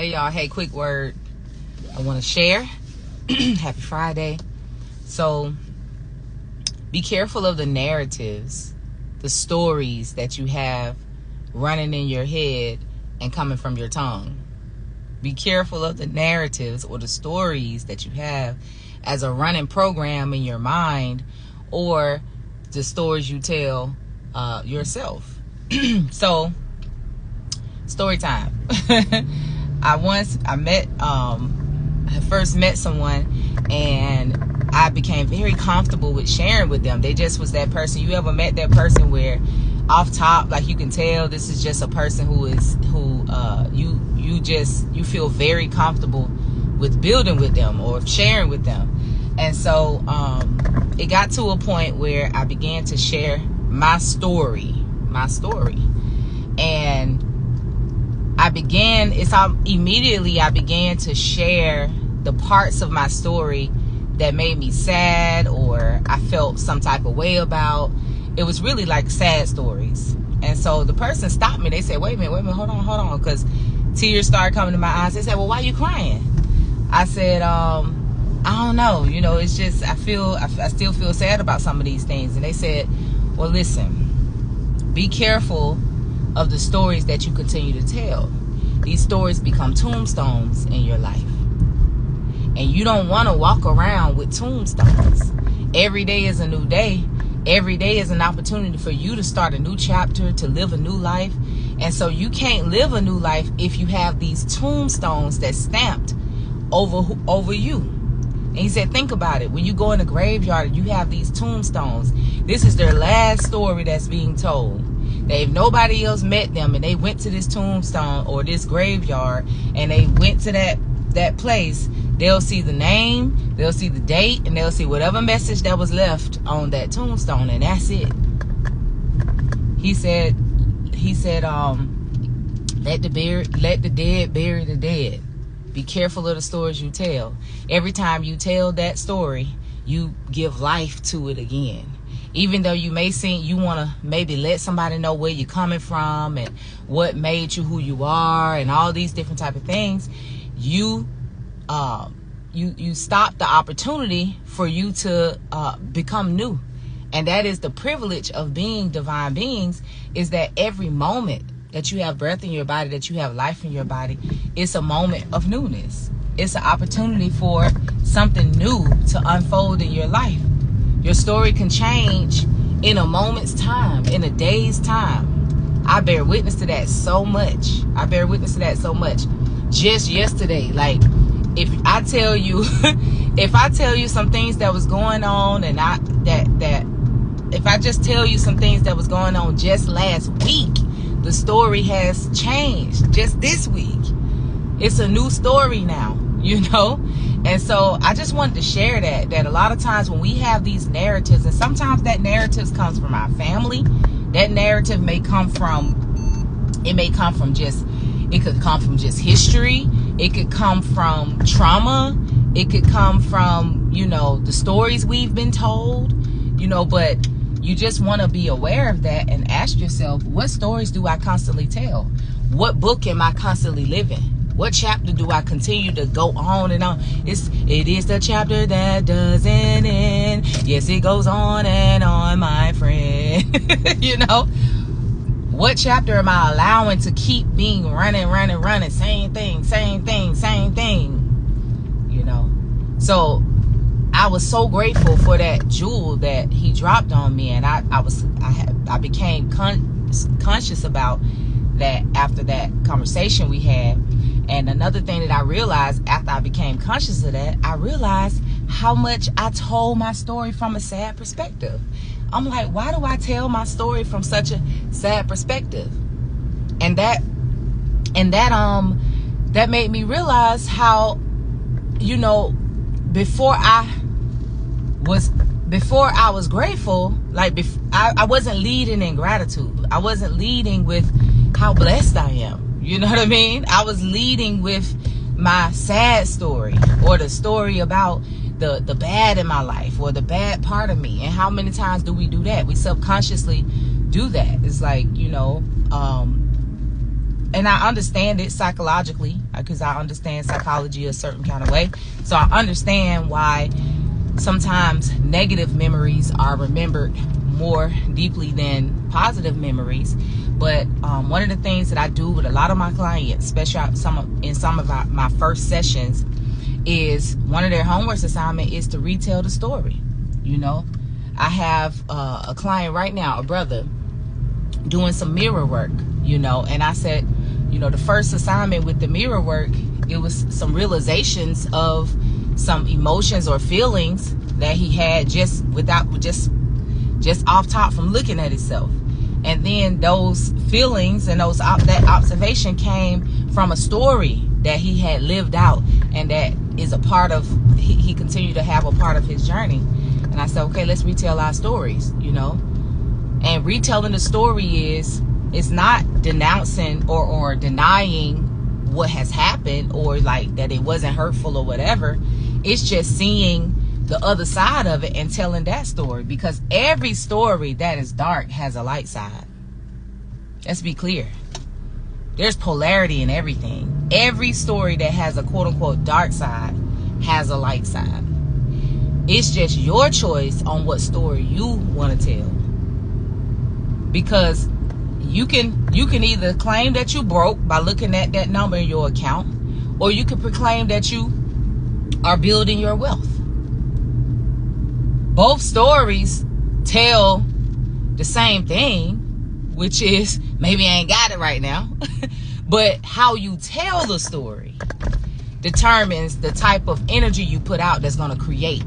Hey y'all, hey, quick word I want to share. Happy Friday. So be careful of the narratives, the stories that you have running in your head and coming from your tongue. Be careful of the narratives or the stories that you have as a running program in your mind, or the stories you tell yourself. So story time. I first met someone and I became very comfortable with sharing with them. They just was that person. You ever met that person where off top, like, you can tell this is just a person who you feel very comfortable with building with them or sharing with them. And so it got to a point where I began to share my story. And I began to share the parts of my story that made me sad or I felt some type of way about. It was really like sad stories. And so the person stopped me. They said, wait a minute, hold on. Because tears started coming to my eyes. They said, well, why are you crying? I said, I don't know. You know, it's just, I still feel sad about some of these things. And they said, well, listen, be careful of the stories that you continue to tell. These stories become tombstones in your life. And you don't want to walk around with tombstones. Every day is a new day. Every day is an opportunity for you to start a new chapter, to live a new life. And so you can't live a new life if you have these tombstones that's stamped over you. And he said, think about it. When you go in the graveyard and you have these tombstones, this is their last story that's being told. If nobody else met them and they went to this tombstone or this graveyard and they went to that place, they'll see the name, they'll see the date, and they'll see whatever message that was left on that tombstone, and that's it. He said, let the dead bury the dead. Be careful of the stories you tell. Every time you tell that story, you give life to it again. Even though you want to maybe let somebody know where you're coming from and what made you who you are and all these different type of things, you stop the opportunity for you to become new. And that is the privilege of being divine beings, is that every moment that you have breath in your body, that you have life in your body, it's a moment of newness. It's an opportunity for something new to unfold in your life. Your story can change in a moment's time, in a day's time. I bear witness to that so much. Just yesterday, like, if I tell you some things that was going on, and if I just tell you some things that was going on just last week, the story has changed just this week. It's a new story now, you know? And so I just wanted to share that a lot of times when we have these narratives, and sometimes that narrative comes from our family, that narrative it could come from just history. It could come from trauma. It could come from, the stories we've been told, but you just want to be aware of that and ask yourself, what stories do I constantly tell? What book am I constantly living? What chapter do I continue to go on and on? It is the chapter that doesn't end. Yes, it goes on and on, my friend. What chapter am I allowing to keep being running? Same thing. So I was so grateful for that jewel that he dropped on me, and I became conscious about that after that conversation we had. And another thing that I realized after I became conscious of that, I realized how much I told my story from a sad perspective. I'm like, why do I tell my story from such a sad perspective? And that made me realize how, before I was grateful, I wasn't leading in gratitude. I wasn't leading with how blessed I am. You know what I mean? I was leading with my sad story, or the story about the bad in my life, or the bad part of me. And how many times do we do that? We subconsciously do that. It's like, and I understand it psychologically, because I understand psychology a certain kind of way. So I understand why sometimes negative memories are remembered more deeply than positive memories. But one of the things that I do with a lot of my clients, especially in some of my first sessions, is one of their homework assignment is to retell the story. You know, I have a client right now, a brother, doing some mirror work, you know, and I said, you know, the first assignment with the mirror work, it was some realizations of some emotions or feelings that he had just off top from looking at himself. And then those feelings and that observation came from a story that he had lived out, and that is a part of, he continued to have a part of his journey. And I said, okay, let's retell our stories, you know. And retelling the story it's not denouncing or denying what has happened, or like that it wasn't hurtful or whatever. It's just seeing the other side of it and telling that story, because every story that is dark has a light side. Let's be clear. There's polarity in everything. Every story that has a quote-unquote dark side has a light side. It's just your choice on what story you want to tell. Because you can either claim that you broke by looking at that number in your account, or you can proclaim that you are building your wealth. Both stories tell the same thing, which is, maybe I ain't got it right now, but how you tell the story determines the type of energy you put out that's going to create.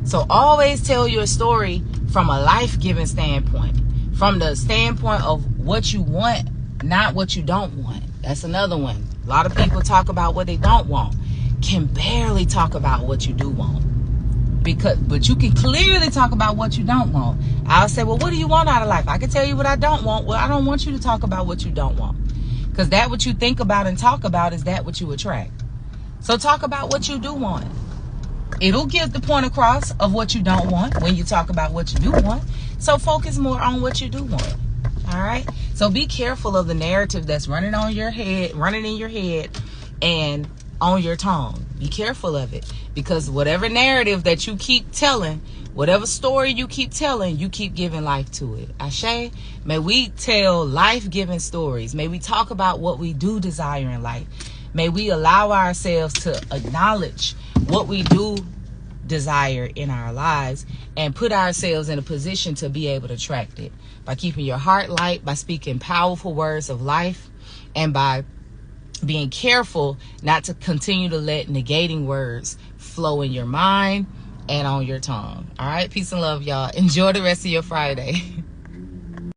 So always tell your story from a life-giving standpoint, from the standpoint of what you want, not what you don't want. That's another one. A lot of people talk about what they don't want, can barely talk about what you do want. But you can clearly talk about what you don't want. I'll say, well, what do you want out of life? I can tell you what I don't want. Well, I don't want you to talk about what you don't want, because that what you think about and talk about is that what you attract. So talk about what you do want. It'll give the point across of what you don't want when you talk about what you do want. So focus more on what you do want. All right. So be careful of the narrative that's running in your head and on your tongue. Be careful of it, because whatever narrative that you keep telling, whatever story you keep telling, you keep giving life to it. Ashe, may we tell life-giving stories. May we talk about what we do desire in life. May we allow ourselves to acknowledge what we do desire in our lives and put ourselves in a position to be able to attract it by keeping your heart light, by speaking powerful words of life, and by being careful not to continue to let negating words flow in your mind and on your tongue. All right, peace and love, y'all. Enjoy the rest of your Friday.